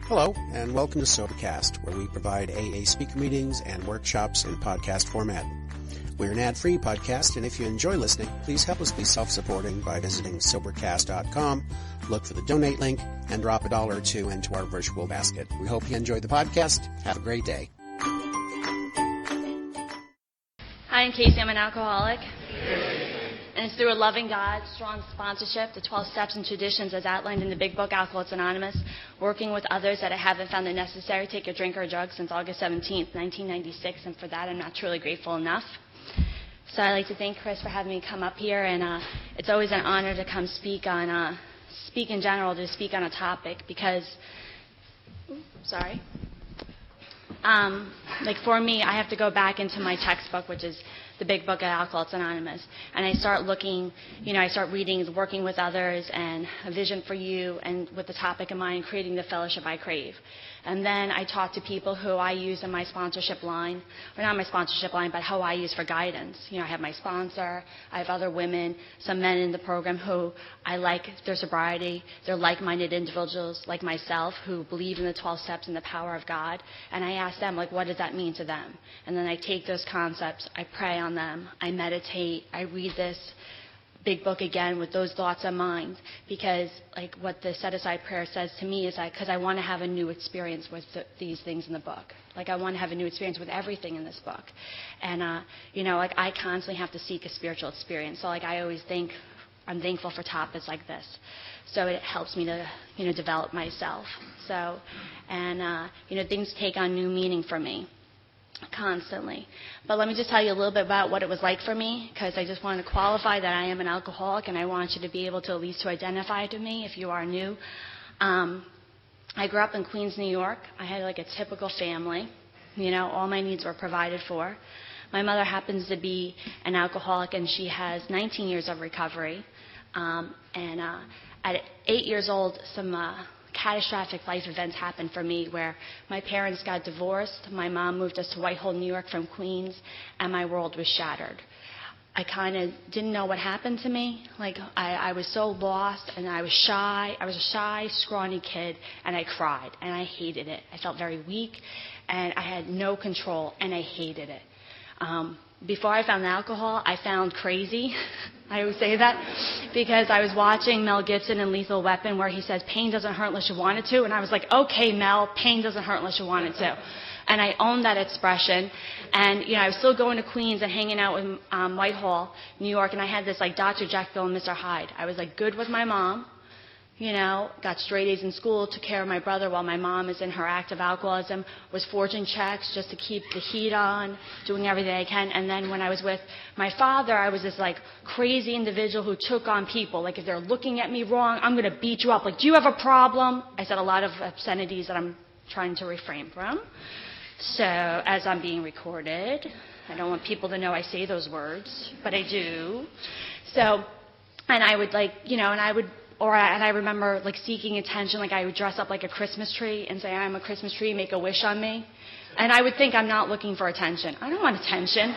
Hello, and welcome to Sobercast, where we provide AA speaker meetings and workshops in podcast format. We're an ad-free podcast, and if you enjoy listening, please help us be self-supporting by visiting Sobercast.com, look for the donate link, and drop $1 or $2 into our virtual basket. We hope you enjoy the podcast. Have a great day. Hi, I'm Casey. I'm an alcoholic. And it's through a loving God, strong sponsorship, the 12 steps and traditions as outlined in the big book, Alcoholics Anonymous, working with others that I haven't found it necessary to take a drink or a drug since August 17th, 1996, and for that I'm not truly grateful enough. So I'd like to thank Chris for having me come up here, and it's always an honor to come speak in general, to speak on a topic, because, like for me, I have to go back into my textbook, which is the big book of Alcoholics Anonymous, and I start looking, I start reading Working with Others and A Vision for You, and with the topic in mind, creating the fellowship I crave. And then I talk to people who I use in my sponsorship line, or not my sponsorship line, but who I use for guidance. I have my sponsor, I have other women, some men in the program who I like their sobriety. They're like-minded individuals like myself who believe in the 12 steps and the power of God. And I ask them, what does that mean to them? And then I take those concepts, I pray on them, I meditate, I read this big book again with those thoughts in mind, because what the set-aside prayer says to me is because I want to have a new experience with these things in the book. I want to have a new experience with everything in this book. And, I constantly have to seek a spiritual experience. So, I always think I'm thankful for topics like this. So it helps me to, develop myself. So, and, things take on new meaning for me constantly. But let me just tell you a little bit about what it was like for me, because I just want to qualify that I am an alcoholic, and I want you to be able to at least to identify to me if you are new. I grew up in Queens, New York. I had a typical family. All my needs were provided for. My mother happens to be an alcoholic, and she has 19 years of recovery. At 8 years old, some catastrophic life events happened for me where my parents got divorced, my mom moved us to Whitehall, New York from Queens, and my world was shattered. I kind of didn't know what happened to me. I was so lost, and I was shy. I was a shy, scrawny kid, and I cried, and I hated it. I felt very weak, and I had no control, and I hated it. Before I found alcohol, I found crazy. I always say that because I was watching Mel Gibson in Lethal Weapon where he says, pain doesn't hurt unless you want it to. And I was like, okay, Mel, pain doesn't hurt unless you want it to. And I owned that expression. And, I was still going to Queens and hanging out with Whitehall, New York. And I had this Dr. Jekyll and Mr. Hyde. I was good with my mom. Got straight A's in school, took care of my brother while my mom is in her active alcoholism, was forging checks just to keep the heat on, doing everything I can. And then when I was with my father, I was this crazy individual who took on people. If they're looking at me wrong, I'm going to beat you up. Do you have a problem? I said a lot of obscenities that I'm trying to refrain from. So as I'm being recorded, I don't want people to know I say those words, but I do. So, and I would and I remember seeking attention, I would dress up like a Christmas tree and say, I'm a Christmas tree, make a wish on me. And I would think I'm not looking for attention. I don't want attention.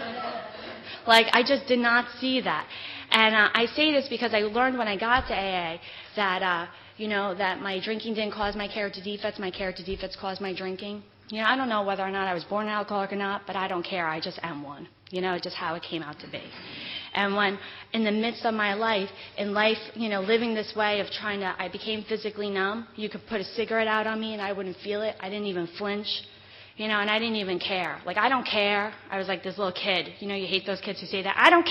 I just did not see that. And I say this because I learned when I got to AA that, that my drinking didn't cause my character defects caused my drinking. I don't know whether or not I was born an alcoholic or not, but I don't care. I just am one. Just how it came out to be. And when, in the midst of my life, living this way of I became physically numb. You could put a cigarette out on me and I wouldn't feel it. I didn't even flinch, and I didn't even care. I don't care. I was like this little kid. You hate those kids who say that. I don't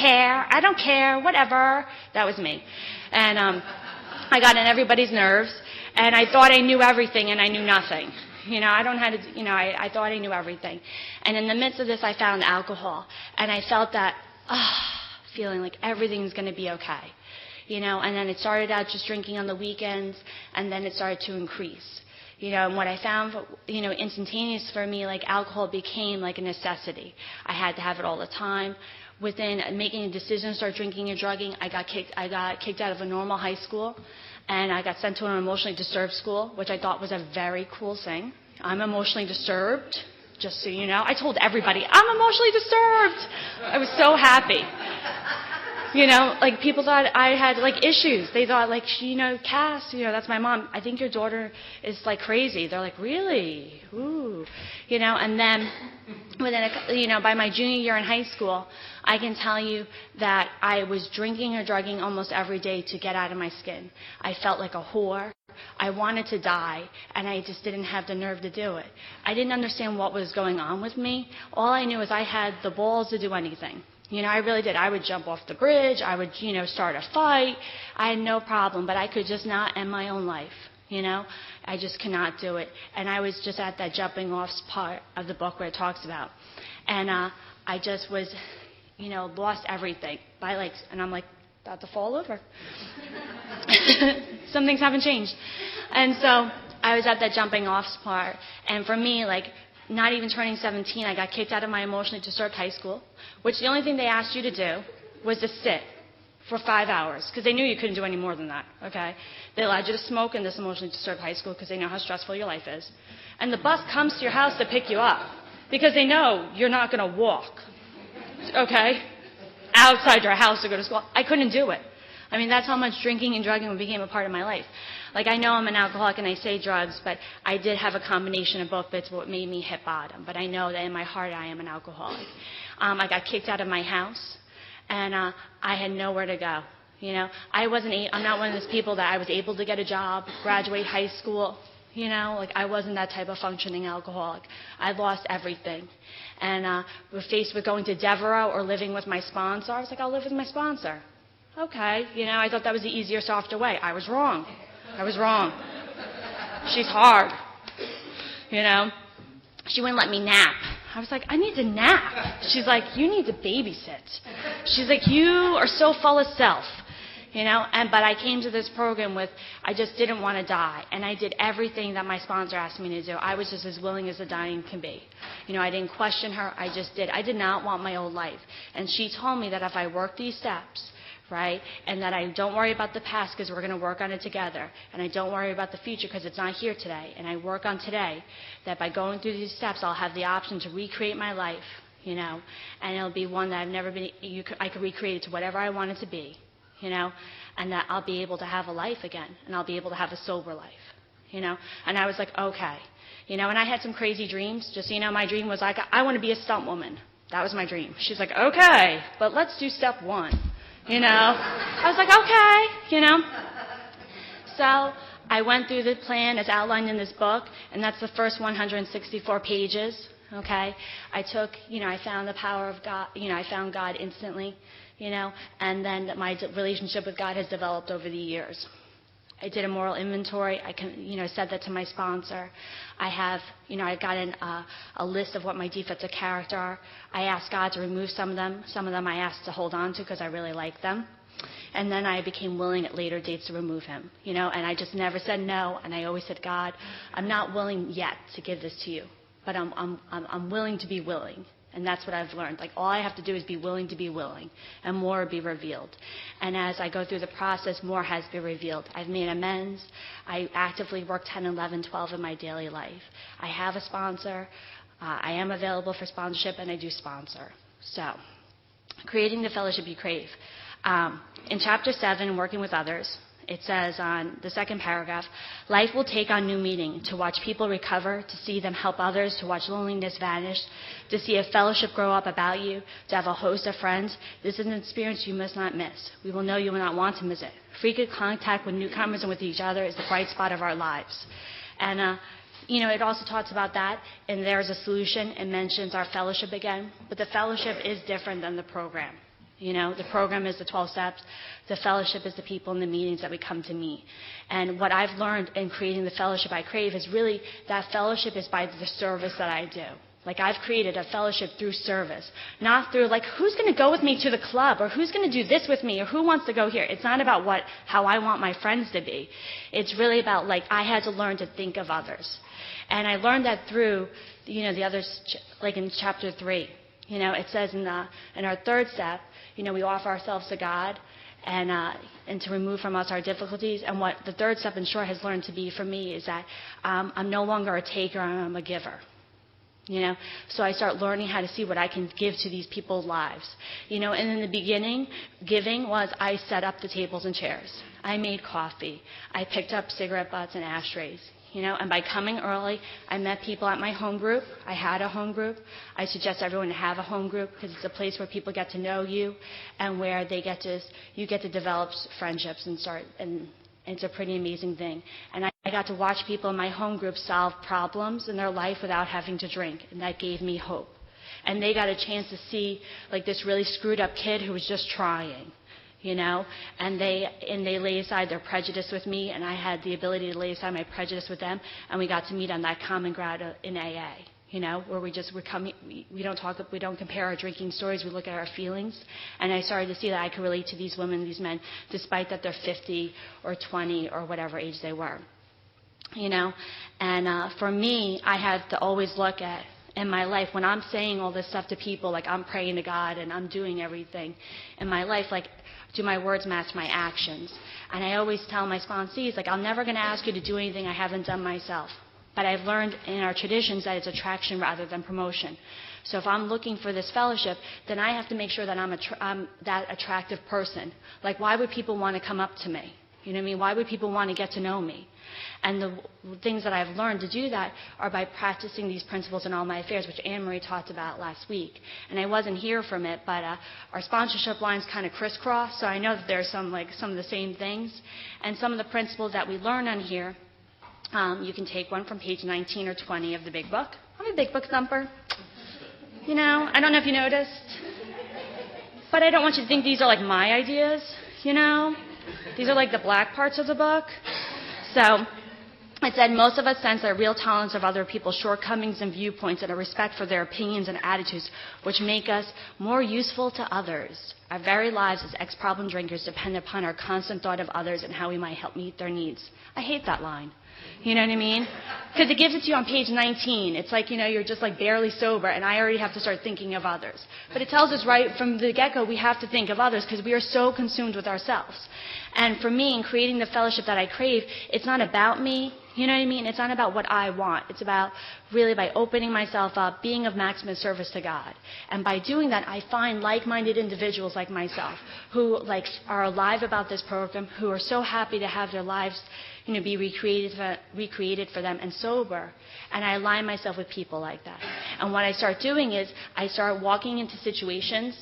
care, whatever. That was me. And I got on everybody's nerves, and I thought I knew everything, and I knew nothing. I thought I knew everything. And in the midst of this, I found alcohol, and I felt that, feeling like everything's going to be okay, and then it started out just drinking on the weekends, and then it started to increase, and what I found, instantaneous for me, alcohol became a necessity. I had to have it all the time. Within making a decision to start drinking and drugging, I got kicked out of a normal high school, and I got sent to an emotionally disturbed school, which I thought was a very cool thing. I'm emotionally disturbed. Just so you know. I told everybody, I'm emotionally disturbed. I was so happy. Like people thought I had like issues. They thought like, Cass, that's my mom. I think your daughter is like crazy. They're like, really? Ooh. And then by my junior year in high school, I can tell you that I was drinking or drugging almost every day to get out of my skin. I felt like a whore. I wanted to die, and I just didn't have the nerve to do it. I didn't understand what was going on with me. All I knew is I had the balls to do anything. I really did. I would jump off the bridge. I would, start a fight. I had no problem, but I could just not end my own life. I just cannot do it. And I was just at that jumping off part of the book where it talks about. And I just was, lost everything. And I'm like, about to fall over. Some things haven't changed. And so I was at that jumping off part. And for me, not even turning 17, I got kicked out of my emotionally disturbed high school, which the only thing they asked you to do was to sit for 5 hours, because they knew you couldn't do any more than that, okay? They allowed you to smoke in this emotionally disturbed high school because they know how stressful your life is. And the bus comes to your house to pick you up because they know you're not going to walk, okay, outside your house to go to school. I couldn't do it. I mean, that's how much drinking and drugging became a part of my life. I know I'm an alcoholic and I say drugs, but I did have a combination of both bits what made me hit bottom. But I know that in my heart I am an alcoholic. I got kicked out of my house, and I had nowhere to go. I'm not one of those people that I was able to get a job, graduate high school. I wasn't that type of functioning alcoholic. I lost everything. And we're faced with going to Devereaux or living with my sponsor. I was like, I'll live with my sponsor. Okay, I thought that was the easier, softer way. I was wrong. She's hard. She wouldn't let me nap. I was like, I need to nap. She's like, you need to babysit. She's like, you are so full of self. But I came to this program with, I just didn't want to die. And I did everything that my sponsor asked me to do. I was just as willing as the dying can be. I didn't question her. I just did. I did not want my old life. And she told me that if I worked these steps, right, and that I don't worry about the past because we're going to work on it together, and I don't worry about the future because it's not here today, and I work on today, that by going through these steps I'll have the option to recreate my life, and it'll be one that I've never been, I could recreate it to whatever I want it to be, and that I'll be able to have a life again, and I'll be able to have a sober life, and I was like, okay, and I had some crazy dreams. Just so my dream was I want to be a stunt woman. That was my dream. She's like, okay, but let's do step one. I was like, okay, So I went through the plan as outlined in this book, and that's the first 164 pages, okay? I took, I found the power of God, I found God instantly, and then my relationship with God has developed over the years. I did a moral inventory. I said that to my sponsor. I have, I got a list of what my defects of character are. I asked God to remove some of them. Some of them I asked to hold on to because I really like them. And then I became willing at later dates to remove him, and I just never said no. And I always said, God, I'm not willing yet to give this to you, but I'm willing to be willing. And that's what I've learned. All I have to do is be willing to be willing, and more will be revealed. And as I go through the process, more has been revealed. I've made amends. I actively work 10, 11, 12 in my daily life. I have a sponsor. I am available for sponsorship, and I do sponsor. So, creating the fellowship you crave. In Chapter 7, Working with Others, it says on the second paragraph, life will take on new meaning, to watch people recover, to see them help others, to watch loneliness vanish, to see a fellowship grow up about you, to have a host of friends. This is an experience you must not miss. We will know you will not want to miss it. Frequent contact with newcomers and with each other is the bright spot of our lives. And, it also talks about that, and there's a solution. It mentions our fellowship again, but the fellowship is different than the program. The program is the 12 steps. The fellowship is the people and the meetings that we come to meet. And what I've learned in creating the fellowship I crave is really that fellowship is by the service that I do. I've created a fellowship through service, not through who's going to go with me to the club, or who's going to do this with me, or who wants to go here. It's not about how I want my friends to be. It's really about I had to learn to think of others. And I learned that through, the others, in chapter 3. It says in our third step, we offer ourselves to God and to remove from us our difficulties. And what the third step, in short, has learned to be for me is that I'm no longer a taker, I'm a giver. So I start learning how to see what I can give to these people's lives. And in the beginning, giving was I set up the tables and chairs. I made coffee. I picked up cigarette butts and ashtrays. And by coming early, I met people at my home group. I had a home group. I suggest everyone to have a home group because it's a place where people get to know you and where you get to develop friendships and it's a pretty amazing thing. And I got to watch people in my home group solve problems in their life without having to drink, and that gave me hope. And they got a chance to see this really screwed up kid who was just trying. And they lay aside their prejudice with me, and I had the ability to lay aside my prejudice with them, and we got to meet on that common ground in AA, where we don't compare our drinking stories, we look at our feelings, and I started to see that I could relate to these women, these men, despite that they're 50 or 20 or whatever age they were, and for me, I had to always look at in my life, when I'm saying all this stuff to people, I'm praying to God and I'm doing everything in my life, do my words match my actions? And I always tell my sponsees, I'm never going to ask you to do anything I haven't done myself. But I've learned in our traditions that it's attraction rather than promotion. So if I'm looking for this fellowship, then I have to make sure that I'm that attractive person. Why would people want to come up to me? Why would people want to get to know me? And the things that I've learned to do that are by practicing these principles in all my affairs, which Anne-Marie talked about last week. And I wasn't here from it, but our sponsorship lines kind of crisscross, so I know that there's some of the same things. And some of the principles that we learn on here, you can take one from page 19 or 20 of the big book. I'm a big book thumper. I don't know if you noticed. But I don't want you to think these are my ideas, These are the black parts of the book. So it said, most of us sense a real tolerance of other people's shortcomings and viewpoints and a respect for their opinions and attitudes, which make us more useful to others. Our very lives as ex-problem drinkers depend upon our constant thought of others and how we might help meet their needs. I hate that line. You know what I mean? Because it gives it to you on page 19. It's you're just barely sober, and I already have to start thinking of others. But it tells us right from the get-go we have to think of others because we are so consumed with ourselves. And for me, in creating the fellowship that I crave, it's not about me. You know what I mean? It's not about what I want. It's about really by opening myself up, being of maximum service to God. And by doing that, I find like-minded individuals like myself who are alive about this program, who are so happy to have their lives be recreated for them and sober. And I align myself with people like that. And what I start doing is I start walking into situations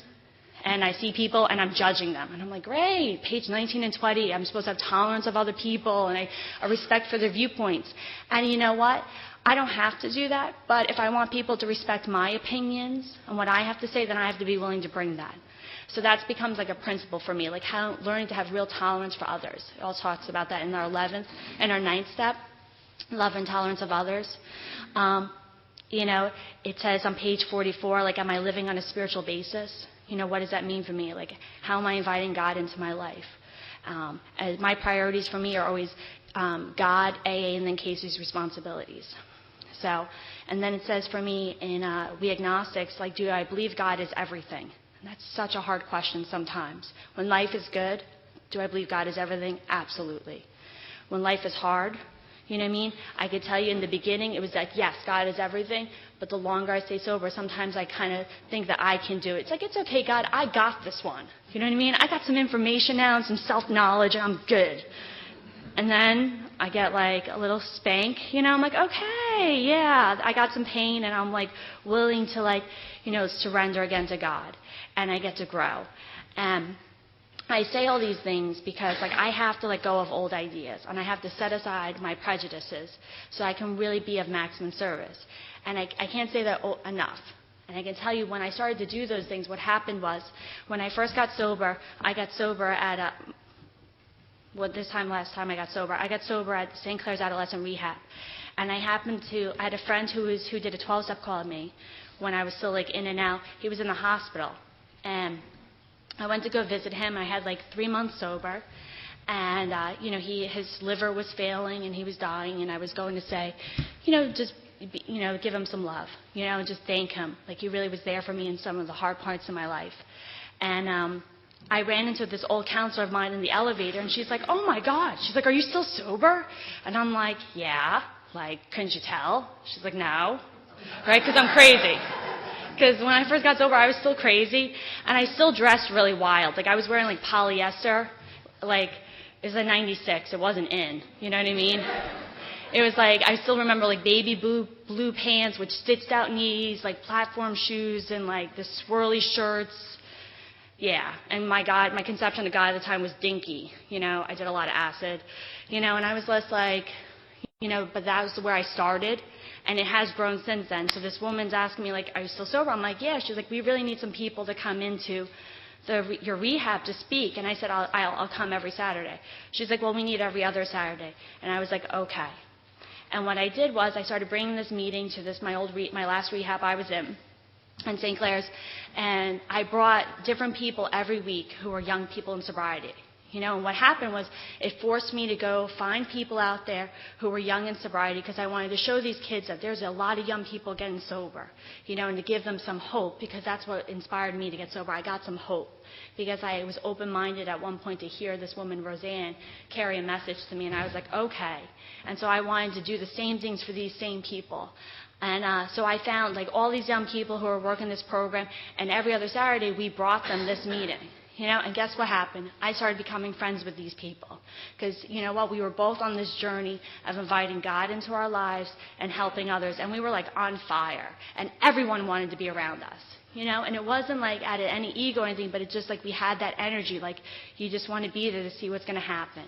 and I see people and I'm judging them. And I'm like, great, page 19 and 20, I'm supposed to have tolerance of other people and a respect for their viewpoints. And you know what? I don't have to do that, but if I want people to respect my opinions and what I have to say, then I have to be willing to bring that. So that becomes a principle for me, learning to have real tolerance for others. It all talks about that in our 11th and our 9th step, love and tolerance of others. It says on page 44, am I living on a spiritual basis? What does that mean for me? How am I inviting God into my life? My priorities for me are always God, AA, and then Casey's responsibilities. So, and then it says for me in We Agnostics, do I believe God is everything? And that's such a hard question sometimes. When life is good, do I believe God is everything? Absolutely. When life is hard, you know what I mean? I could tell you in the beginning, it was yes, God is everything. But the longer I stay sober, sometimes I kind of think that I can do it. It's it's okay, God, I got this one. You know what I mean? I got some information now and some self-knowledge, and I'm good. And then I get a little spank, I'm okay, yeah, I got some pain, and I'm willing to surrender again to God. And I get to grow. And I say all these things because I have to let go of old ideas, and I have to set aside my prejudices so I can really be of maximum service. And I can't say that enough. And I can tell you when I started to do those things, what happened was when I first got sober, I got sober at last time I got sober at St. Clair's Adolescent Rehab. And I had a friend who did a 12-step call on me when I was still in and out. He was in the hospital. And I went to go visit him. I had 3 months sober. And, his liver was failing and he was dying. And I was going to say, just, give him some love, just thank him. He really was there for me in some of the hard parts of my life. And I ran into this old counselor of mine in the elevator, and she's like, oh, my God. She's like, are you still sober? And I'm like, yeah. Couldn't you tell? She's like, no. right? Because I'm crazy. Because when I first got sober, I was still crazy, and I still dressed really wild. Like, I was wearing, like, polyester. Like, it was a 96. It wasn't in. You know what I mean? It was like, I still remember, like, baby blue pants with stitched out knees, like, platform shoes, and, like, the swirly shirts. Yeah, and my conception of God at the time was dinky. You know, I did a lot of acid. You know, and I was less like, you know, but that was where I started. And it has grown since then. So this woman's asking me, like, are you still sober? I'm like, yeah. She's like, we really need some people to come into your rehab to speak. And I said, I'll come every Saturday. She's like, well, we need every other Saturday. And I was like, okay. And what I did was I started bringing this meeting to my last rehab I was in St. Clair's. And I brought different people every week who were young people in sobriety. You know, and what happened was it forced me to go find people out there who were young in sobriety because I wanted to show these kids that there's a lot of young people getting sober, you know, and to give them some hope because that's what inspired me to get sober. I got some hope because I was open-minded at one point to hear this woman, Roseanne, carry a message to me, and I was like, okay. And so I wanted to do the same things for these same people. And so I found, like, all these young people who were working this program, and every other Saturday we brought them this meeting. You know, and guess what happened? I started becoming friends with these people. Because, you know what, we were both on this journey of inviting God into our lives and helping others. And we were, like, on fire. And everyone wanted to be around us. You know, and it wasn't, like, out of any ego or anything, but it just, like, we had that energy. Like, you just want to be there to see what's going to happen.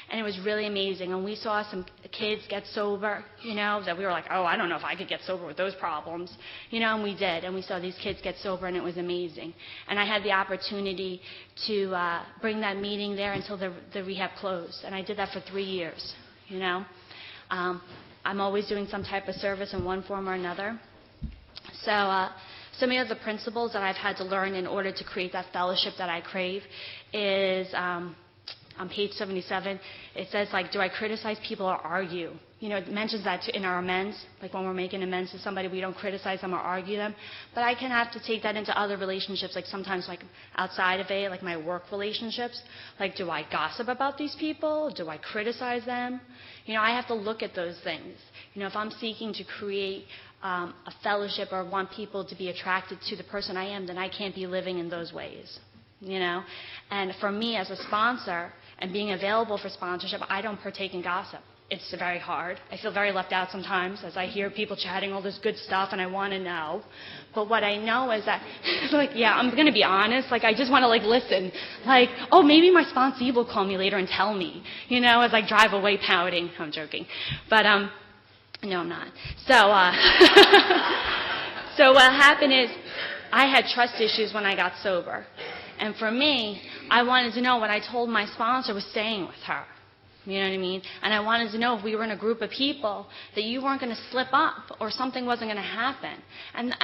And it was really amazing. And we saw some kids get sober, you know, that we were like, oh, I don't know if I could get sober with those problems. You know, and we did. And we saw these kids get sober, and it was amazing. And I had the opportunity to bring that meeting there until the rehab closed. And I did that for 3 years, you know. I'm always doing some type of service in one form or another. So some of the principles that I've had to learn in order to create that fellowship that I crave is on page 77, it says, like, do I criticize people or argue? You know, it mentions that in our amends. Like, when we're making amends to somebody, we don't criticize them or argue them. But I can have to take that into other relationships, like sometimes, like, outside of it, like my work relationships. Like, do I gossip about these people? Do I criticize them? You know, I have to look at those things. You know, if I'm seeking to create a fellowship or want people to be attracted to the person I am, then I can't be living in those ways. You know? And for me as a sponsor and being available for sponsorship, I don't partake in gossip. It's very hard. I feel very left out sometimes as I hear people chatting all this good stuff and I want to know. But what I know is that, like, yeah, I'm going to be honest. Like, I just want to, like, listen. Like, oh, maybe my sponsee will call me later and tell me, you know, as I drive away pouting. I'm joking. But, no, I'm not. So what happened is I had trust issues when I got sober. And for me, I wanted to know what I told my sponsor was staying with her. You know what I mean? And I wanted to know if we were in a group of people that you weren't going to slip up or something wasn't going to happen. And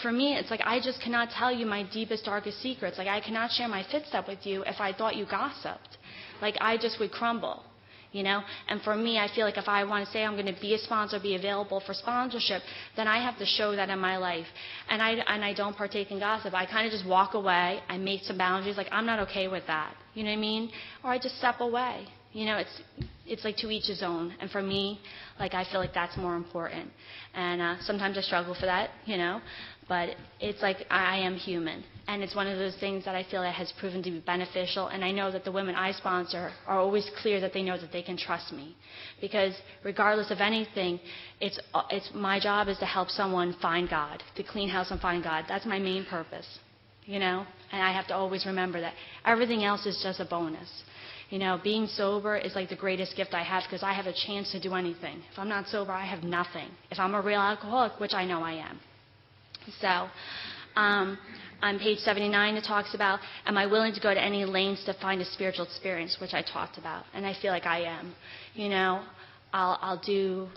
for me, it's like I just cannot tell you my deepest, darkest secrets. Like, I cannot share my fifth step with you if I thought you gossiped. Like, I just would crumble. You know, and for me, I feel like if I want to say I'm going to be a sponsor, be available for sponsorship, then I have to show that in my life. And I don't partake in gossip. I kind of just walk away. I make some boundaries. Like, I'm not okay with that. You know what I mean? Or I just step away. You know, it's like to each his own. And for me, like, I feel like that's more important. And sometimes I struggle for that, you know. But it's like I am human. And it's one of those things that I feel that has proven to be beneficial. And I know that the women I sponsor are always clear that they know that they can trust me. Because regardless of anything, it's my job is to help someone find God, to clean house and find God. That's my main purpose, you know. And I have to always remember that. Everything else is just a bonus. You know, being sober is like the greatest gift I have because I have a chance to do anything. If I'm not sober, I have nothing. If I'm a real alcoholic, which I know I am. So, on page 79, it talks about, am I willing to go to any lengths to find a spiritual experience, which I talked about. And I feel like I am. You know, I'll do,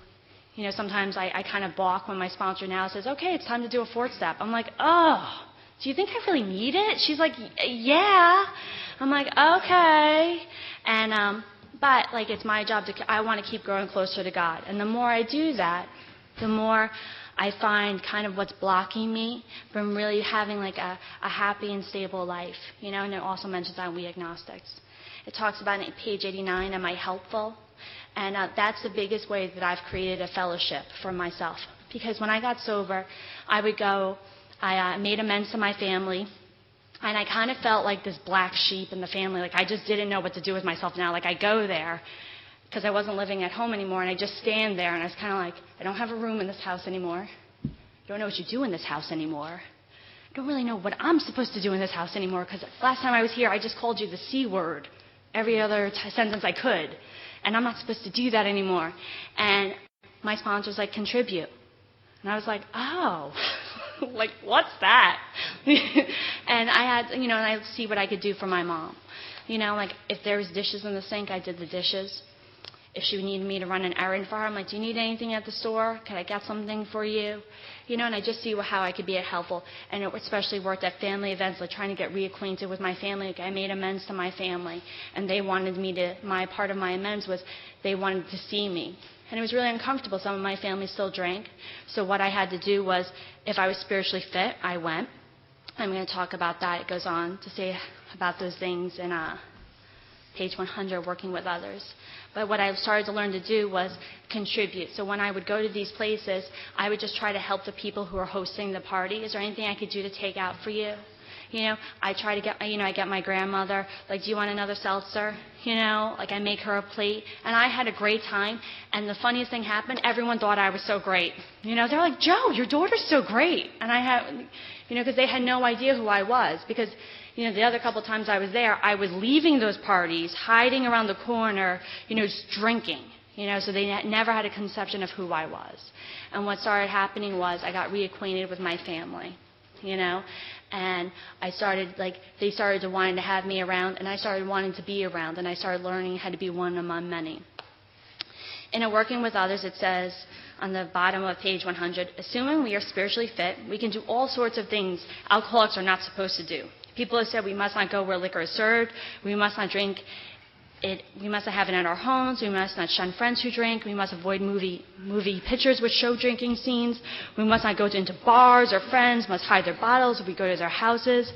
you know, sometimes I kind of balk when my sponsor now says, okay, it's time to do a fourth step. I'm like, oh, do you think I really need it? She's like, yeah. I'm like, okay. And, but, like, it's my job I want to keep growing closer to God. And the more I do that, the more I find kind of what's blocking me from really having, like, a happy and stable life. You know, and it also mentions on We Agnostics. It talks about in page 89, am I helpful? And that's the biggest way that I've created a fellowship for myself. Because when I got sober, I would go, I made amends to my family, and I kind of felt like this black sheep in the family. Like I just didn't know what to do with myself now. Like I go there because I wasn't living at home anymore, and I just stand there, and I was kind of like, I don't have a room in this house anymore. I don't know what you do in this house anymore. I don't really know what I'm supposed to do in this house anymore, because last time I was here, I just called you the C word every other sentence I could, and I'm not supposed to do that anymore. And my sponsor's like, contribute. And I was like, oh, like, what's that? And I had, and I would see what I could do for my mom. Like, if there was dishes in the sink, I did the dishes. If she needed me to run an errand for her, I'm like, do you need anything at the store? Can I get something for you? And I just see how I could be helpful. And it especially worked at family events, like trying to get reacquainted with my family. Like I made amends to my family, and they wanted me to, my part of my amends was they wanted to see me. And it was really uncomfortable. Some of my family still drank. So what I had to do was, if I was spiritually fit, I went. I'm going to talk about that. It goes on to say about those things in page 100, working with others. But what I started to learn to do was contribute. So when I would go to these places, I would just try to help the people who are hosting the party. Is there anything I could do to take out for you? I try to get, I get my grandmother, like, do you want another seltzer? Like I make her a plate. And I had a great time. And the funniest thing happened, everyone thought I was so great. They're like, Joe, your daughter's so great. And I had, because they had no idea who I was. Because, the other couple of times I was there, I was leaving those parties, hiding around the corner, just drinking. So they never had a conception of who I was. And what started happening was I got reacquainted with my family, and I started, they started to wanting to have me around, and I started wanting to be around, and I started learning how to be one among many. In a Working with Others, it says on the bottom of page 100, assuming we are spiritually fit, we can do all sorts of things alcoholics are not supposed to do. People have said we must not go where liquor is served, we must not drink it, we must not have it in our homes, we must not shun friends who drink, we must avoid movie pictures which show drinking scenes, we must not go into bars, or friends must hide their bottles if we go to their houses,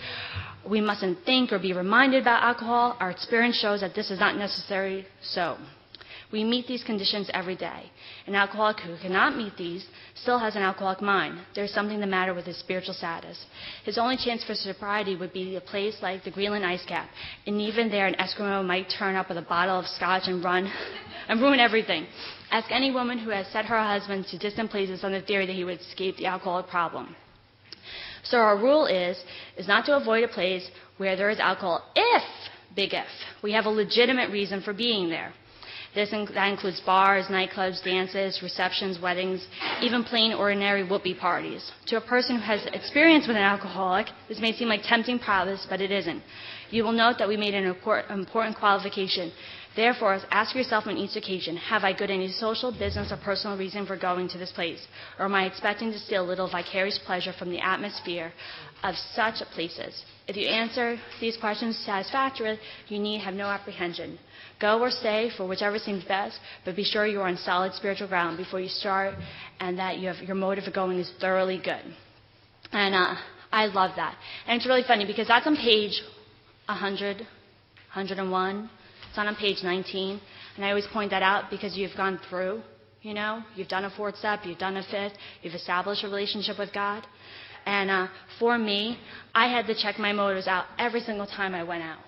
we mustn't think or be reminded about alcohol. Our experience shows that this is not necessarily so. We meet these conditions every day. An alcoholic who cannot meet these still has an alcoholic mind. There's something the matter with his spiritual status. His only chance for sobriety would be a place like the Greenland ice cap. And even there, an Eskimo might turn up with a bottle of scotch and run and ruin everything. Ask any woman who has sent her husband to distant places on the theory that he would escape the alcoholic problem. So our rule is not to avoid a place where there is alcohol if, big if, we have a legitimate reason for being there. That includes bars, nightclubs, dances, receptions, weddings, even plain ordinary whoopee parties. To a person who has experience with an alcoholic, this may seem like tempting prowess, but it isn't. You will note that we made an important qualification. Therefore, ask yourself on each occasion, have I good any social, business, or personal reason for going to this place? Or am I expecting to steal a little vicarious pleasure from the atmosphere of such places? If you answer these questions satisfactorily, you need have no apprehension. Go or stay for whichever seems best, but be sure you are on solid spiritual ground before you start, and that your motive for going is thoroughly good. And I love that. And it's really funny because that's on page 100, 101. It's on page 19. And I always point that out because you've gone through, you've done a fourth step, you've done a fifth, you've established a relationship with God. And for me, I had to check my motives out every single time I went out.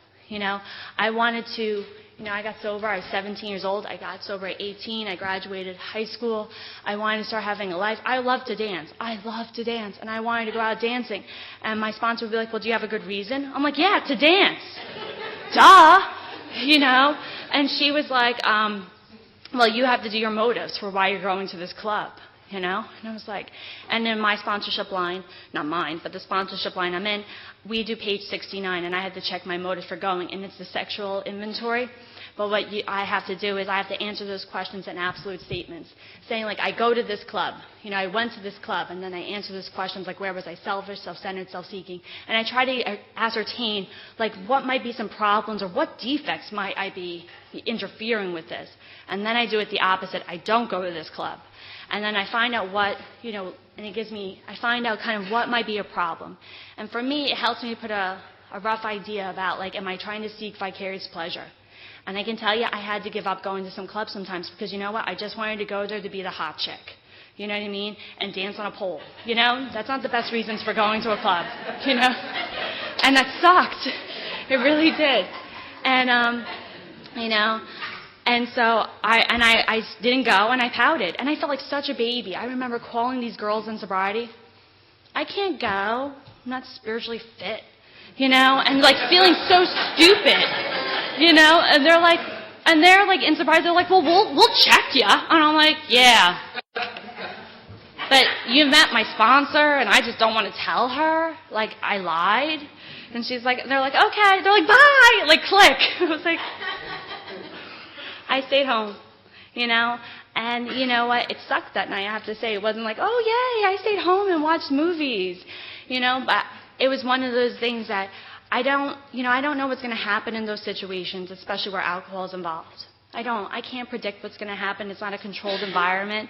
I wanted to, I got sober. I was 17 years old. I got sober at 18. I graduated high school. I wanted to start having a life. I love to dance. And I wanted to go out dancing. And my sponsor would be like, well, do you have a good reason? I'm like, yeah, to dance. Duh. And she was like, well, you have to do your motives for why you're going to this club. And I was like, and in my sponsorship line, not mine, but the sponsorship line I'm in, we do page 69, and I had to check my motive for going, and it's the sexual inventory. But what I have to do is I have to answer those questions in absolute statements, saying, like, I go to this club. I went to this club, and then I answer those questions, like, where was I selfish, self-centered, self-seeking? And I try to ascertain, like, what might be some problems or what defects might I be interfering with this. And then I do it the opposite. I don't go to this club. And then I find out what, and I find out kind of what might be a problem. And for me, it helps me put a rough idea about, like, am I trying to seek vicarious pleasure? And I can tell you I had to give up going to some clubs sometimes because you know what? I just wanted to go there to be the hot chick. you know what I mean, and dance on a pole. You know, that's not the best reasons for going to a club, you know. And that sucked. It really did. And, you know, and so I didn't go, and I pouted. And I felt like such a baby. I remember calling these girls in sobriety. I can't go. I'm not spiritually fit, you know, and like feeling so stupid, you know. And they're like in sobriety, they're like, well, we'll check you. And I'm like, yeah. But you met my sponsor, and I just don't want to tell her. Like, I lied. And she's like, they're like, okay. They're like, bye. Like, click. I was like, I stayed home, you know. And you know what? It sucked that night, I have to say. It wasn't like, oh, yay, I stayed home and watched movies, you know. But it was one of those things that I don't know what's going to happen in those situations, especially where alcohol is involved. I can't predict what's going to happen. It's not a controlled environment,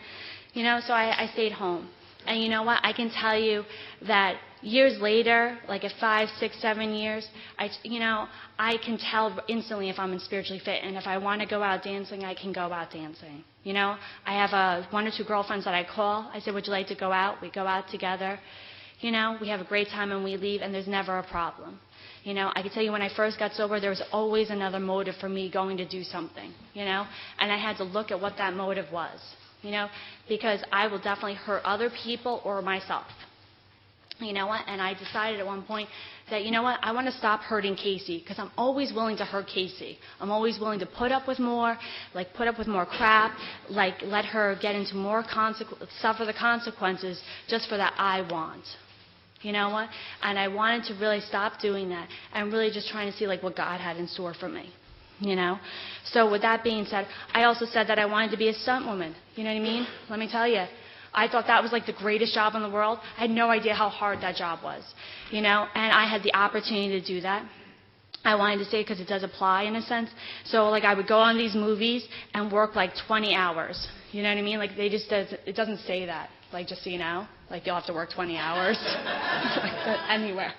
you know. So I stayed home. And you know what? I can tell you that years later, like at 5, 6, 7 years, I can tell instantly if I'm spiritually fit. And if I want to go out dancing, I can go out dancing. You know, I have 1 or 2 girlfriends that I call. I say, would you like to go out? We go out together. You know, we have a great time and we leave, and there's never a problem. You know, I can tell you when I first got sober, there was always another motive for me going to do something, you know, and I had to look at what that motive was, you know, because I will definitely hurt other people or myself. You know what? And I decided at one point that, you know what, I want to stop hurting Casey, because I'm always willing to hurt Casey. I'm always willing to put up with more crap, like let her get into more suffer the consequences just for that I want. You know what? And I wanted to really stop doing that and really just trying to see like what God had in store for me. You know? So with that being said, I also said that I wanted to be a stunt woman. You know what I mean? Let me tell you. I thought that was like the greatest job in the world. I had no idea how hard that job was, you know, and I had the opportunity to do that. I wanted to say it because it does apply in a sense. So like I would go on these movies and work like 20 hours. You know what I mean? Like it doesn't say that. Like just so you know, like you'll have to work 20 hours anywhere.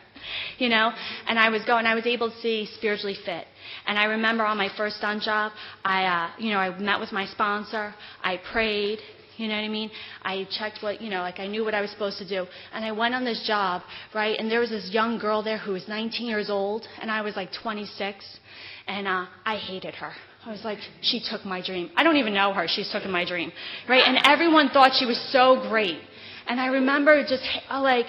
You know, and I was able to see spiritually fit. And I remember on my first stunt job, I met with my sponsor, I prayed. You know what I mean? I checked I knew what I was supposed to do. And I went on this job, right? And there was this young girl there who was 19 years old, and I was like 26. And I hated her. I was like, she took my dream. I don't even know her. She's taken my dream, right? And everyone thought she was so great. And I remember just like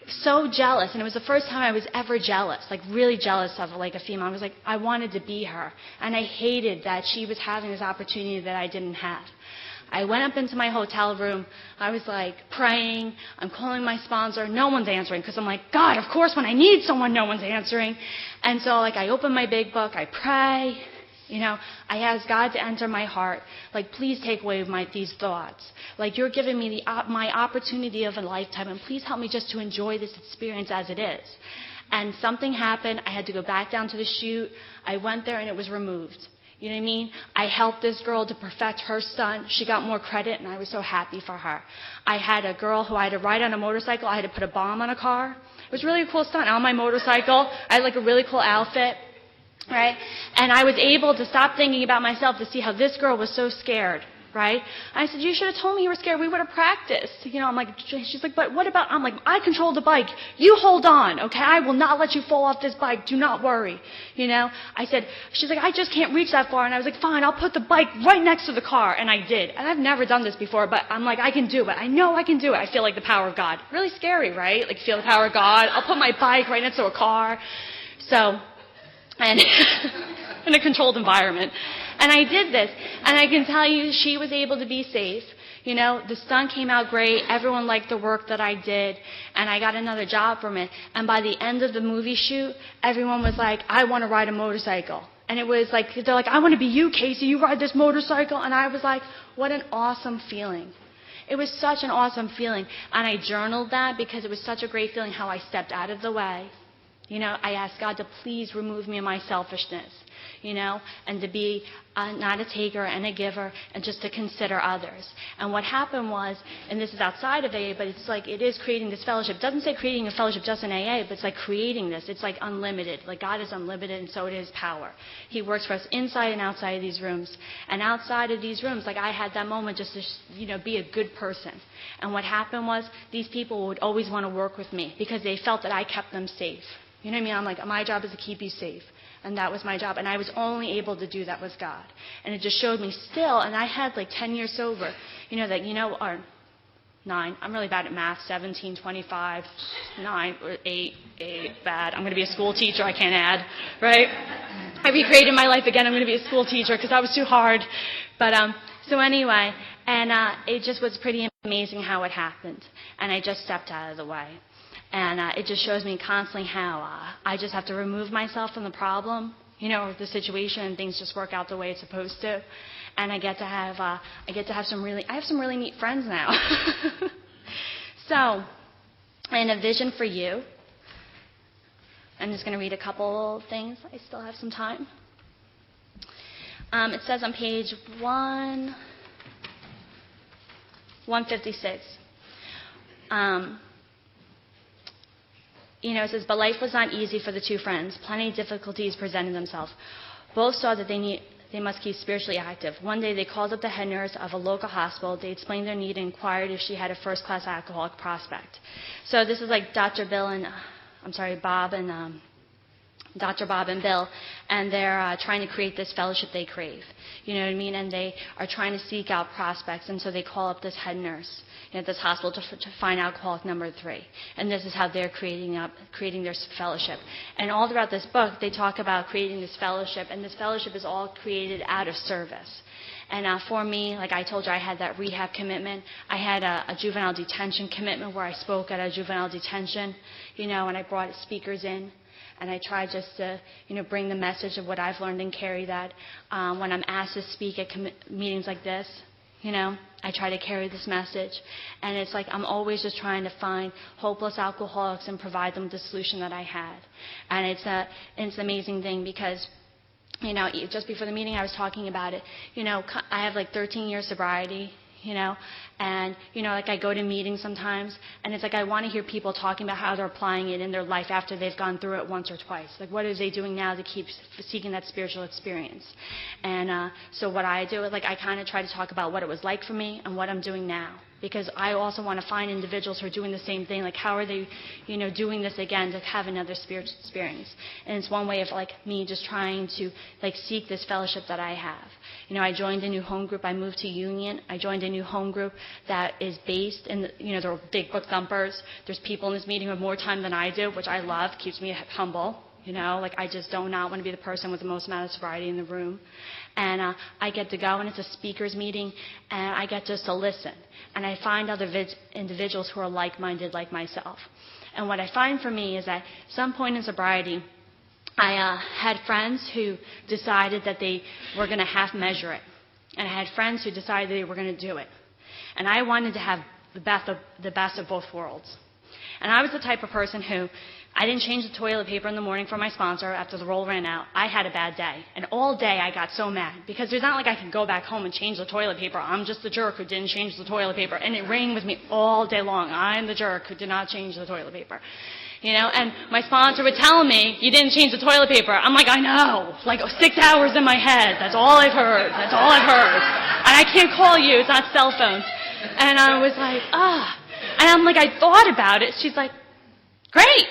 so jealous. And it was the first time I was ever jealous, like really jealous of like a female. I was like, I wanted to be her. And I hated that she was having this opportunity that I didn't have. I went up into my hotel room. I was like praying. I'm calling my sponsor. No one's answering because I'm like, God, of course, when I need someone, no one's answering. And so like I open my big book. I pray. You know, I ask God to enter my heart. Like, please take away these thoughts. Like, you're giving me my opportunity of a lifetime, and please help me just to enjoy this experience as it is. And something happened. I had to go back down to the chute. I went there, and it was removed. You know what I mean? I helped this girl to perfect her stunt. She got more credit, and I was so happy for her. I had a girl who I had to ride on a motorcycle. I had to put a bomb on a car. It was really a cool stunt. On my motorcycle, I had like a really cool outfit, right? And I was able to stop thinking about myself to see how this girl was so scared, right? I said, you should have told me you were scared. We would have practiced. You know, I'm like, she's like, but what about, I'm like, I control the bike. You hold on, okay? I will not let you fall off this bike. Do not worry. You know, I said, she's like, I just can't reach that far. And I was like, fine, I'll put the bike right next to the car. And I did. And I've never done this before, but I'm like, I can do it. I know I can do it. I feel like the power of God. Really scary, right? Like, feel the power of God. I'll put my bike right next to a car. So, and in a controlled environment. And I did this. And I can tell you, she was able to be safe. You know, the stunt came out great. Everyone liked the work that I did. And I got another job from it. And by the end of the movie shoot, everyone was like, I want to ride a motorcycle. And it was like, they're like, I want to be you, Casey. You ride this motorcycle. And I was like, what an awesome feeling. It was such an awesome feeling. And I journaled that because it was such a great feeling how I stepped out of the way. You know, I asked God to please remove me of my selfishness. and to be not a taker and a giver, and just to consider others. And what happened was, and this is outside of AA, but it's like it is creating this fellowship. It doesn't say creating a fellowship just in AA, but it's like creating this. It's like unlimited. Like God is unlimited, and so it is power. He works for us inside and outside of these rooms. And outside of these rooms, like I had that moment just to, be a good person. And what happened was these people would always want to work with me because they felt that I kept them safe. You know what I mean? I'm like, my job is to keep you safe. And that was my job. And I was only able to do that with God. And it just showed me still, and I had like 10 years sober, or 9. I'm really bad at math. 17, 25, 9, or 8, bad. I'm going to be a school teacher. I can't add, right? I recreated my life again. I'm going to be a school teacher because that was too hard. But so anyway, and it just was pretty amazing how it happened. And I just stepped out of the way. And it just shows me constantly how I just have to remove myself from the problem, or the situation, and things just work out the way it's supposed to. And I get to have some really neat friends now. So, and a vision for you. I'm just going to read a couple things. I still have some time. It says on page 156. It says, but life was not easy for the two friends. Plenty of difficulties presented themselves. Both saw that they must keep spiritually active. One day they called up the head nurse of a local hospital. They explained their need and inquired if she had a first-class alcoholic prospect. So this is like Bob and Dr. Bob and Bill, and they're trying to create this fellowship they crave. You know what I mean? And they are trying to seek out prospects, and so they call up this head nurse at this hospital to find alcoholic number 3. And this is how they're creating their fellowship. And all throughout this book, they talk about creating this fellowship, and this fellowship is all created out of service. And for me, like I told you, I had that rehab commitment. I had a juvenile detention commitment where I spoke at a juvenile detention, and I brought speakers in. And I try just to, bring the message of what I've learned and carry that. When I'm asked to speak at meetings like this, I try to carry this message. And it's like I'm always just trying to find hopeless alcoholics and provide them the solution that I had. And it's an amazing thing because, just before the meeting I was talking about it. I have like 13 years sobriety. And, like I go to meetings sometimes, and it's like I want to hear people talking about how they're applying it in their life after they've gone through it once or twice. Like, what are they doing now to keep seeking that spiritual experience? And so what I do is, like, I kind of try to talk about what it was like for me and what I'm doing now. Because I also want to find individuals who are doing the same thing. Like, how are they, doing this again to have another spiritual experience? And it's one way of, like, me just trying to, like, seek this fellowship that I have. I joined a new home group. I moved to Union. I joined a new home group that is based in, they're big book thumpers. There's people in this meeting who have more time than I do, which I love, keeps me humble. Like I just do not want to be the person with the most amount of sobriety in the room. And I get to go, and it's a speakers meeting, and I get just to listen. And I find other individuals who are like-minded like myself. And what I find for me is that at some point in sobriety, I had friends who decided that they were going to half measure it. And I had friends who decided they were going to do it. And I wanted to have the best of both worlds. And I was the type of person who, I didn't change the toilet paper in the morning for my sponsor after the roll ran out. I had a bad day. And all day I got so mad. Because there's not like I could go back home and change the toilet paper. I'm just the jerk who didn't change the toilet paper. And it rang with me all day long. I'm the jerk who did not change the toilet paper. And my sponsor would tell me, you didn't change the toilet paper. I'm like, I know. Like 6 hours in my head. That's all I've heard. That's all I've heard. And I can't call you. It's not cell phones. And I was like, And I'm like, I thought about it. She's like, great.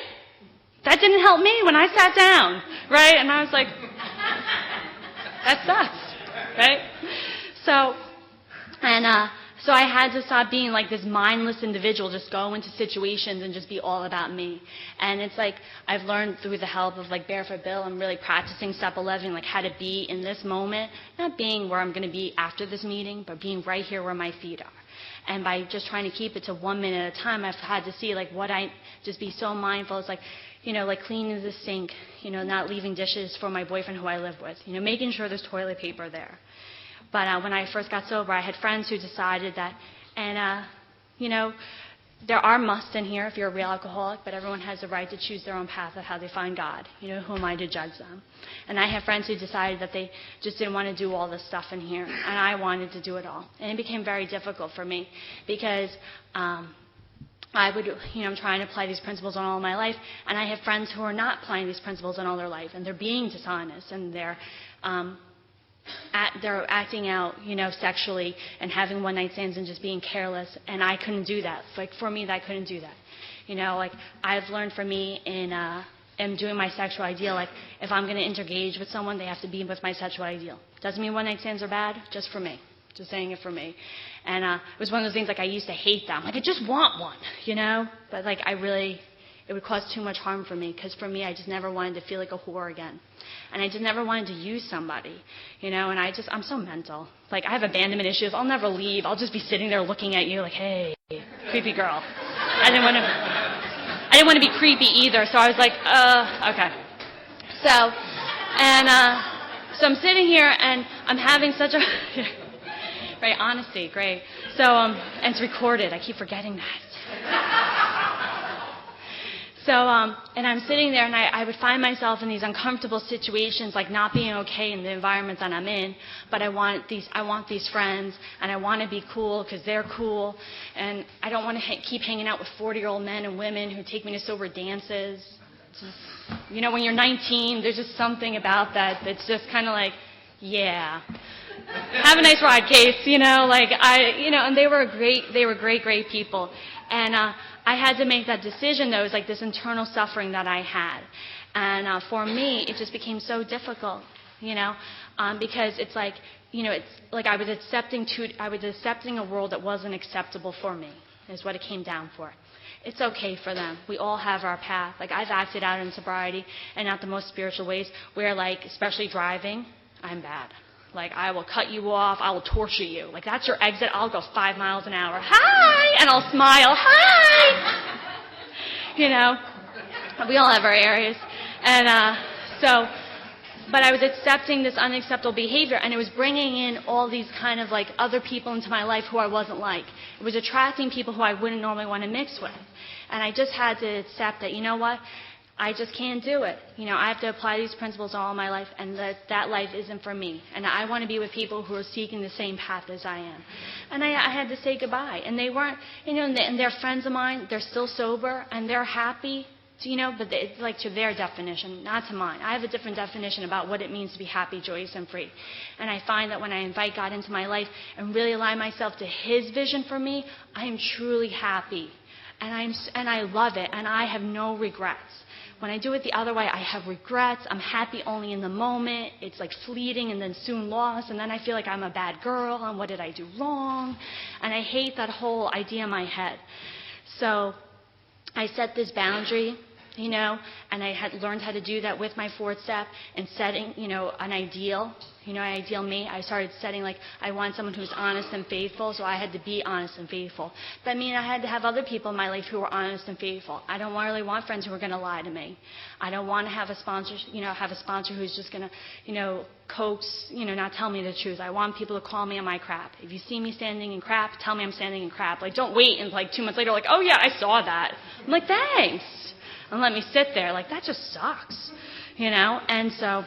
That didn't help me when I sat down, right? And I was like, that sucks, right? So I had to stop being like this mindless individual, just go into situations and just be all about me. And it's like I've learned through the help of like Barefoot Bill, I'm really practicing step 11, like how to be in this moment, not being where I'm going to be after this meeting, but being right here where my feet are. And by just trying to keep it to 1 minute at a time, I've had to see like what I just be so mindful. It's like, like cleaning the sink, not leaving dishes for my boyfriend who I live with, making sure there's toilet paper there. But when I first got sober, I had friends who decided that, and, there are musts in here if you're a real alcoholic, but everyone has the right to choose their own path of how they find God. Who am I to judge them? And I have friends who decided that they just didn't want to do all this stuff in here, and I wanted to do it all. And it became very difficult for me because I'm trying to apply these principles on all my life, and I have friends who are not applying these principles on all their life, and they're being dishonest, and they're acting out, sexually and having one-night stands and just being careless, and I couldn't do that. For me, I couldn't do that. I've learned for me in doing my sexual ideal, if I'm going to engage with someone, they have to be with my sexual ideal. Doesn't mean one-night stands are bad, just for me. Just saying it for me. And it was one of those things, I used to hate them. I just want one, But, it would cause too much harm for me, because for me, I just never wanted to feel like a whore again. And I just never wanted to use somebody, and I'm so mental. I have abandonment issues. I'll never leave. I'll just be sitting there looking at you hey, creepy girl. I didn't want to be creepy either, so I was okay. So I'm sitting here, and I'm having such a... Right, honesty, great. So, and it's recorded. I keep forgetting that. So, and I'm sitting there, and I would find myself in these uncomfortable situations, not being okay in the environment that I'm in. But I want these friends, and I want to be cool because they're cool, and I don't want to keep hanging out with 40-year-old men and women who take me to sober dances. When you're 19, there's just something about that that's just kind of yeah. Have a nice ride, Case. And they were great people, and I had to make that decision, though. It was this internal suffering that I had. And for me, it just became so difficult, because it's I was accepting a world that wasn't acceptable for me, is what it came down for. It's okay for them. We all have our path. I've acted out in sobriety and not the most spiritual ways where, especially driving, I'm bad. I will cut you off. I will torture you. That's your exit. I'll go 5 miles an hour. Hi! And I'll smile. Hi! We all have our areas. And but I was accepting this unacceptable behavior, and it was bringing in all these kind of other people into my life who I wasn't like. It was attracting people who I wouldn't normally want to mix with. And I just had to accept that, what? I just can't do it. I have to apply these principles all my life, and that life isn't for me. And I want to be with people who are seeking the same path as I am. And I had to say goodbye. And they weren't, and they're friends of mine. They're still sober, and they're happy, but it's to their definition, not to mine. I have a different definition about what it means to be happy, joyous, and free. And I find that when I invite God into my life and really align myself to His vision for me, I am truly happy. And I love it, and I have no regrets. When I do it the other way, I have regrets. I'm happy only in the moment. It's fleeting and then soon lost. And then I feel like I'm a bad girl and what did I do wrong? And I hate that whole idea in my head. So I set this boundary, and I had learned how to do that with my fourth step and setting, an ideal. Ideal me. I started setting I want someone who's honest and faithful, so I had to be honest and faithful. That means I had to have other people in my life who were honest and faithful. I don't really want friends who are going to lie to me. I don't want to have a sponsor, who's just going to, coax, not tell me the truth. I want people to call me on my crap. If you see me standing in crap, tell me I'm standing in crap. Don't wait and 2 months later, oh yeah, I saw that. I'm thanks. And let me sit there. That just sucks, And so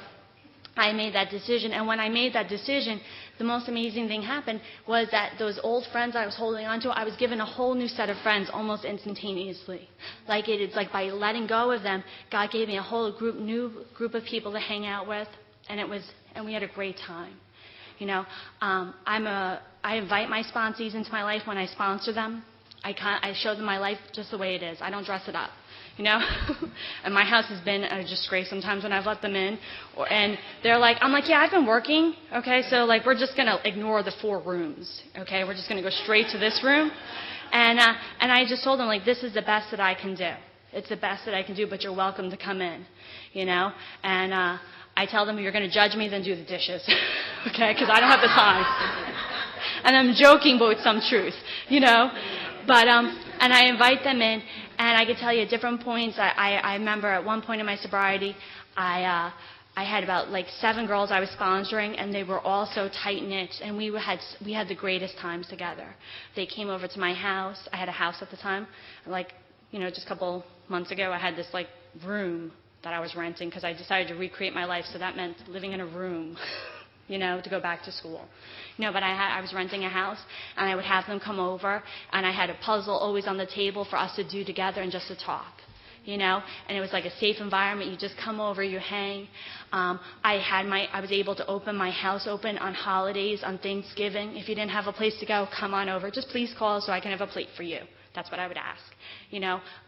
I made that decision, and when I made that decision, the most amazing thing happened was that those old friends I was holding on to, I was given a whole new set of friends almost instantaneously. It's by letting go of them, God gave me a whole new group of people to hang out with, and we had a great time. I invite my sponsees into my life when I sponsor them. I show them my life just the way it is. I don't dress it up. And my house has been a disgrace sometimes when I've let them in. And they're I'm yeah, I've been working. Okay, so we're just going to ignore the 4 rooms. Okay, we're just going to go straight to this room. And I just told them, this is the best that I can do. It's the best that I can do, but you're welcome to come in. And I tell them, if you're going to judge me, then do the dishes. Okay, because I don't have the time. And I'm joking, but with some truth, But, and I invite them in, and I can tell you at different points. I remember at one point in my sobriety, I I had about like 7 girls I was sponsoring, and they were all so tight-knit, and we had the greatest times together. They came over to my house. I had a house at the time. Like, just a couple months ago, I had this like room that I was renting because I decided to recreate my life, so that meant living in a room, to go back to school. But I was renting a house, and I would have them come over, and I had a puzzle always on the table for us to do together and just to talk. And it was like a safe environment. You just come over, you hang. I was able to open my house open on holidays, on Thanksgiving. If you didn't have a place to go, come on over. Just please call so I can have a plate for you. That's what I would ask.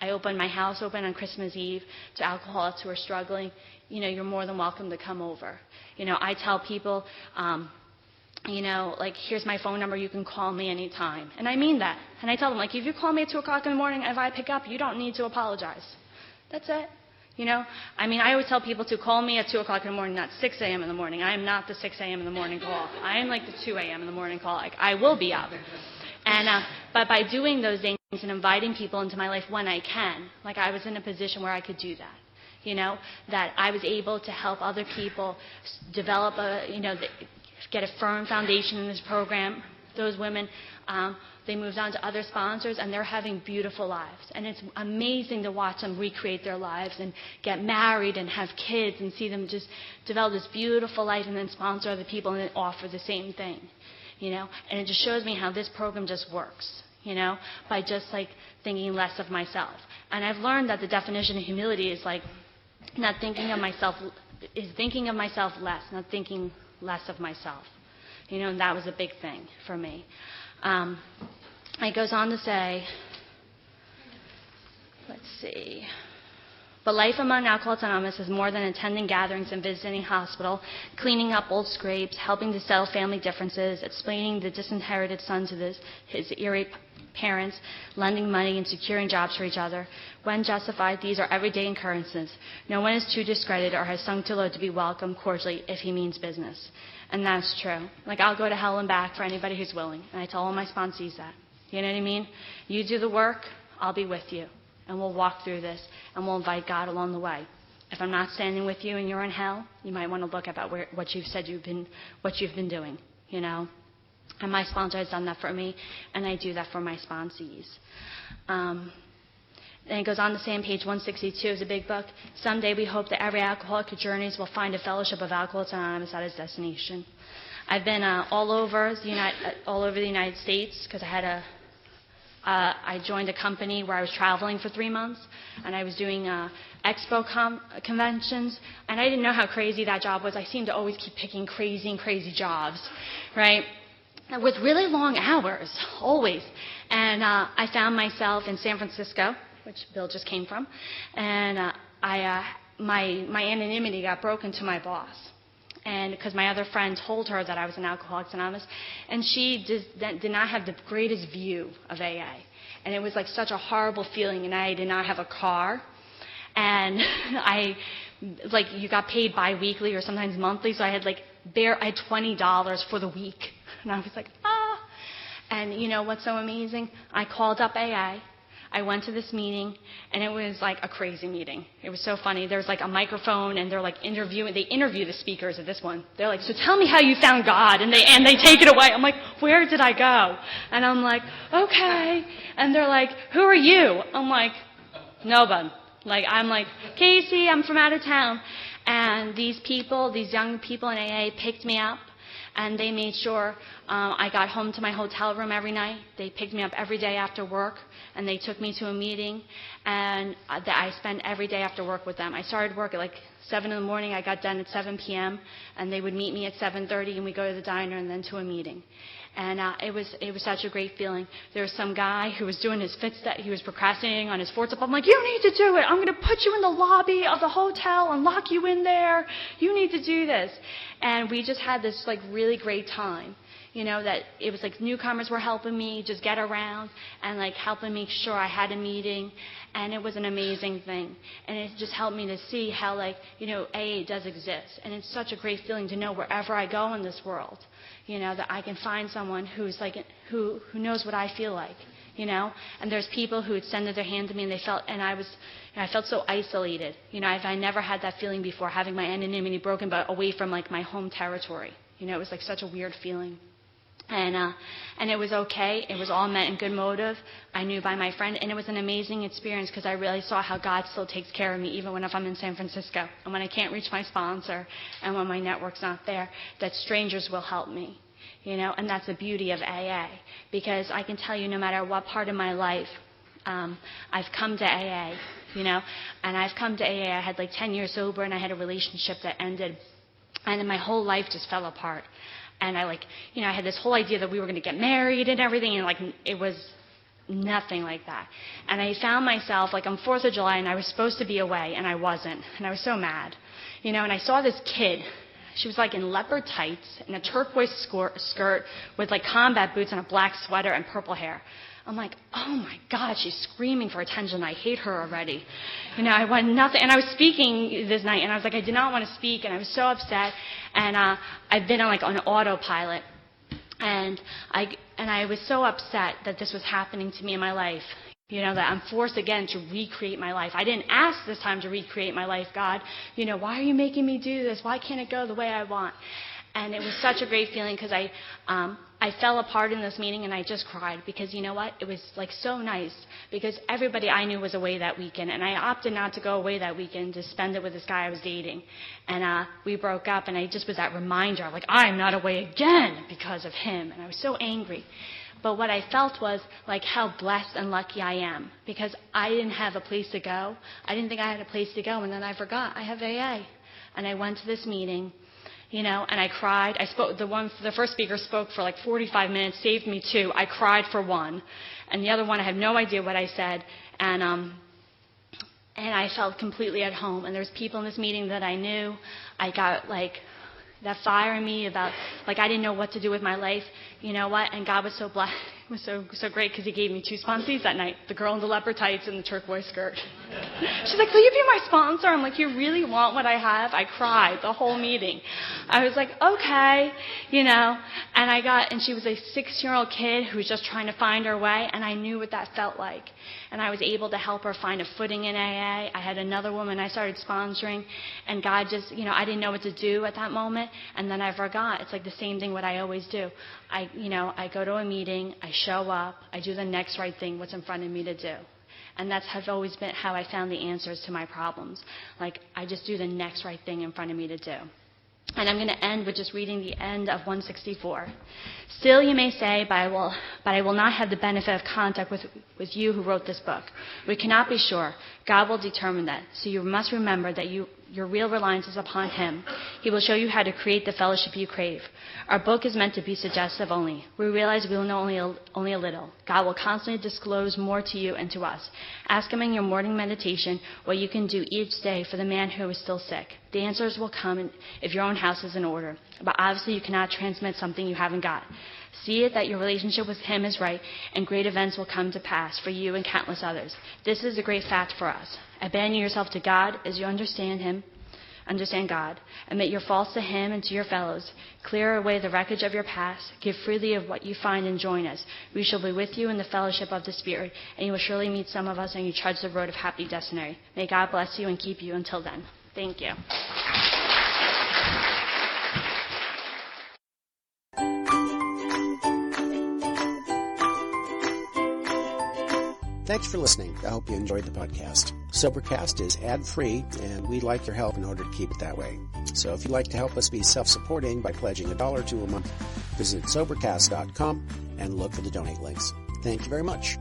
I opened my house open on Christmas Eve to alcoholics who are struggling. You're more than welcome to come over. I tell people, like, here's my phone number, you can call me anytime. And I mean that. And I tell them, like, if you call me at 2 o'clock in the morning, if I pick up, you don't need to apologize. That's it. I always tell people to call me at 2 o'clock in the morning, not 6 a.m. in the morning. I am not the 6 a.m. in the morning call. I am like the 2 a.m. in the morning call. Like, I will be up. And but by doing those things and inviting people into my life when I can, like, I was in a position where I could do that. That I was able to help other people develop get a firm foundation in this program. Those women, they moved on to other sponsors, and they're having beautiful lives. And it's amazing to watch them recreate their lives and get married and have kids and see them just develop this beautiful life and then sponsor other people and then offer the same thing. And it just shows me how this program just works, by just like thinking less of myself. And I've learned that the definition of humility is like not thinking of myself, is thinking of myself less, not thinking less of myself. And that was a big thing for me. It goes on to say, let's see. But life among Alcoholics Anonymous is more than attending gatherings and visiting hospital, cleaning up old scrapes, helping to settle family differences, explaining the disinherited son to his irate parents, lending money and securing jobs for each other. When justified, these are everyday occurrences. No one is too discredited or has sunk too low to be welcomed cordially if he means business. And that's true. Like, I'll go to hell and back for anybody who's willing. And I tell all my sponsees that. You know what I mean? You do the work, I'll be with you. And we'll walk through this, and we'll invite God along the way. If I'm not standing with you and you're in hell, you might want to look about what you've said what you've been doing, And my sponsor has done that for me, and I do that for my sponsees. And it goes on to say on page 162 is a big book. Someday we hope that every alcoholic who journeys will find a fellowship of Alcoholics Anonymous at his destination. I've been all over the United States because I joined a company where I was traveling for 3 months, and I was doing expo conventions, and I didn't know how crazy that job was. I seemed to always keep picking crazy jobs, right? With really long hours, always. And I found myself in San Francisco, which Bill just came from, and my anonymity got broken to my boss. And because my other friend told her that I was an Alcoholics Anonymous, and she did not have the greatest view of AA. And it was like such a horrible feeling, and I did not have a car. And you got paid bi-weekly or sometimes monthly, so I had I had $20 for the week. And I was like, ah. And you know what's so amazing? I called up AA. I went to this meeting, and it was like a crazy meeting. It was so funny. There was like a microphone, and they're like they interview the speakers of this one. They're like, so tell me how you found God, and they take it away. I'm like, where did I go? And I'm like, okay. And they're like, who are you? I'm like, nobody. I'm like, Casey, I'm from out of town. And these young people in AA picked me up, and they made sure I got home to my hotel room every night. They picked me up every day after work, and they took me to a meeting, and I spent every day after work with them. I started work at 7 in the morning. I got done at 7 p.m., and they would meet me at 7:30, and we'd go to the diner and then to a meeting. And it was such a great feeling. There was some guy who was doing his fit-step. He was procrastinating on his fourth step. I'm like, you need to do it. I'm going to put you in the lobby of the hotel and lock you in there. You need to do this. And we just had this really great time. That it was newcomers were helping me just get around and helping make sure I had a meeting. And it was an amazing thing. And it just helped me to see how AA does exist. And it's such a great feeling to know wherever I go in this world, that I can find someone who's who knows what I feel like, And there's people who extended their hand to me, and I felt so isolated. I never had that feeling before, having my anonymity broken, but away from like my home territory. It was like such a weird feeling. And it was okay. It was all meant in good motive. I knew by my friend, and it was an amazing experience because I really saw how God still takes care of me, even when if I'm in San Francisco and when I can't reach my sponsor and when my network's not there, that strangers will help me. And that's the beauty of AA, because I can tell you, no matter what part of my life, I've come to AA, and I've come to AA. I had like 10 years sober, and I had a relationship that ended, and then my whole life just fell apart. And I had this whole idea that we were going to get married and everything, and it was nothing like that. And I found myself, on 4th of July, and I was supposed to be away, and I wasn't. And I was so mad. And I saw this kid. She was in leopard tights and a turquoise skirt with combat boots and a black sweater and purple hair. I'm like, oh my God, she's screaming for attention. I hate her already. I want nothing. And I was speaking this night, and I was like, I did not want to speak, and I was so upset. And I've been on autopilot, and I was so upset that this was happening to me in my life. That I'm forced again to recreate my life. I didn't ask this time to recreate my life, God. Why are you making me do this? Why can't it go the way I want? And it was such a great feeling because I fell apart in this meeting, and I just cried because you know what? It was so nice because everybody I knew was away that weekend, and I opted not to go away that weekend to spend it with this guy I was dating. And we broke up, and I just was that reminder of I'm not away again because of him, and I was so angry. But what I felt was how blessed and lucky I am because I didn't have a place to go. I didn't think I had a place to go, and then I forgot I have AA. And I went to this meeting, and I cried. I spoke. The first speaker spoke for 45 minutes, saved me 2. I cried for 1, and the other one I had no idea what I said, and I felt completely at home. And there's people in this meeting that I knew. I got that fire in me about I didn't know what to do with my life. You know what? And God was so blessed. It was so great because He gave me 2 sponsees that night: the girl in the leopard tights and the turquoise skirt. She's like, "Will you be my sponsor?" I'm like, "You really want what I have?" I cried the whole meeting. I was like, "Okay," And she was a 6-year-old kid who was just trying to find her way, and I knew what that felt like. And I was able to help her find a footing in AA. I had another woman I started sponsoring, and God just, I didn't know what to do at that moment, and then I forgot. It's the same thing what I always do. I go to a meeting, I show up, I do the next right thing, what's in front of me to do. And that's has always been how I found the answers to my problems. I just do the next right thing in front of me to do. And I'm going to end with just reading the end of 164. Still you may say, but I will not have the benefit of contact with you who wrote this book. We cannot be sure. God will determine that. So you must remember that your real reliance is upon Him. He will show you how to create the fellowship you crave. Our book is meant to be suggestive only. We realize we will know only a little. God will constantly disclose more to you and to us. Ask Him in your morning meditation what you can do each day for the man who is still sick. The answers will come if your own house is in order. But obviously you cannot transmit something you haven't got. See it that your relationship with Him is right, and great events will come to pass for you and countless others. This is a great fact for us. Abandon yourself to God as you understand God. Admit your faults to Him and to your fellows. Clear away the wreckage of your past. Give freely of what you find and join us. We shall be with you in the fellowship of the Spirit, and you will surely meet some of us and you trudge the road of happy destiny. May God bless you and keep you until then. Thank you. Thanks for listening. I hope you enjoyed the podcast. Sobercast is ad-free, and we'd like your help in order to keep it that way. So if you'd like to help us be self-supporting by pledging $1 or $2 a month, visit Sobercast.com and look for the donate links. Thank you very much.